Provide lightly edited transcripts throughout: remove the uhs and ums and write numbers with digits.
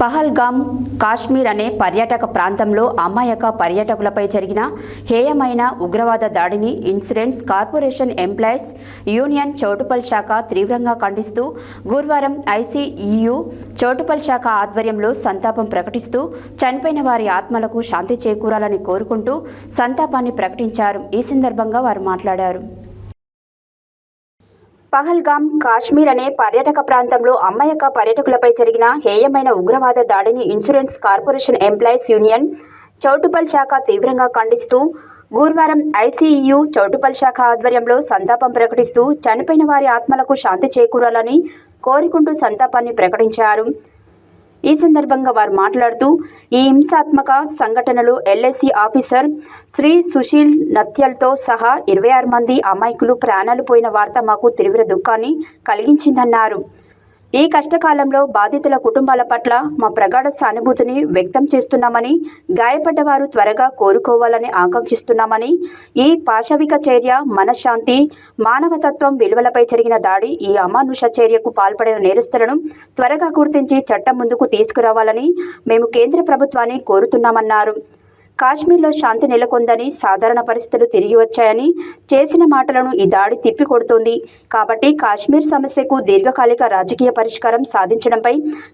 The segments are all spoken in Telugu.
పహల్గామ్ కాశ్మీర్ అనే పర్యాటక ప్రాంతంలో అమాయక పర్యాటకులపై జరిగిన హేయమైన ఉగ్రవాద దాడిని insurance corporation employees union Choutuppal శాఖ తీవ్రంగా ఖండిస్తూ గురువారం ఐసీఈయూ చౌటుప్పల్ శాఖ ఆధ్వర్యంలో సంతాపం ప్రకటిస్తూ చనిపోయిన వారి ఆత్మలకు శాంతి చేకూరాలని కోరుకుంటూ సంతాపాన్ని ప్రకటించారు. ఈ సందర్భంగా వారు మాట్లాడారు. పహల్గామ్ కాశ్మీర్ అనే పర్యాటక ప్రాంతంలో అమాయక పర్యాటకులపై జరిగిన హేయమైన ఉగ్రవాద దాడిని insurance corporation employees union Choutuppal శాఖ తీవ్రంగా ఖండిస్తూ గురువారం ఐసీఈయూ చౌటుప్పల్ శాఖ ఆధ్వర్యంలో సంతాపం ప్రకటిస్తూ చనిపోయిన వారి ఆత్మలకు శాంతి చేకూరాలని కోరుకుంటూ సంతాపాన్ని ప్రకటించారు. ఈ సందర్భంగా వారు మాట్లాడుతూ ఈ హింసాత్మక సంఘటనలో ఎల్ఐసి ఆఫీసర్ శ్రీ సుశీల్ నత్యల్తో సహా 26 మంది అమాయకులు ప్రాణాలు పోయిన వార్త మాకు తీవ్ర దుఃఖాన్ని కలిగించిందన్నారు. ఈ కష్టకాలంలో బాధితుల కుటుంబాల పట్ల మా ప్రగాఢ సానుభూతిని వ్యక్తం చేస్తున్నామని, గాయపడ్డవారు త్వరగా కోలుకోవాలని ఆకాంక్షిస్తున్నామని, ఈ పాశవిక చర్య మనశ్శాంతి, మానవతత్వం విలువలపై జరిగిన దాడి, ఈ అమానుష చర్యకు పాల్పడిన నేరస్తులను త్వరగా గుర్తించి చట్టం ముందుకు తీసుకురావాలని మేము కేంద్ర ప్రభుత్వాన్ని కోరుతున్నామన్నారు. కాశ్మీర్లో శాంతి నెలకొందని, సాధారణ పరిస్థితులు తిరిగి వచ్చాయని చేసిన మాటలను ఈ దాడి తిప్పికొడుతోంది. కాబట్టి కాశ్మీర్ సమస్యకు దీర్ఘకాలిక రాజకీయ పరిష్కారం సాధించడంపై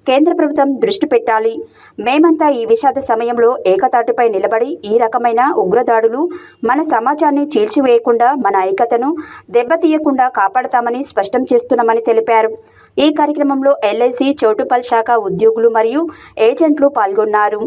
కేంద్ర ప్రభుత్వం దృష్టి పెట్టాలి. మేమంతా ఈ విషాద సమయంలో ఏకతాటిపై నిలబడి ఈ రకమైన ఉగ్రదాడులు మన సమాజాన్ని చీల్చివేయకుండా, మన ఐక్యతను దెబ్బతీయకుండా కాపాడతామని స్పష్టం చేస్తున్నామని తెలిపారు. ఈ కార్యక్రమంలో ఎల్ఐసి చౌటుప్పల్ శాఖ ఉద్యోగులు మరియు ఏజెంట్లు పాల్గొన్నారు.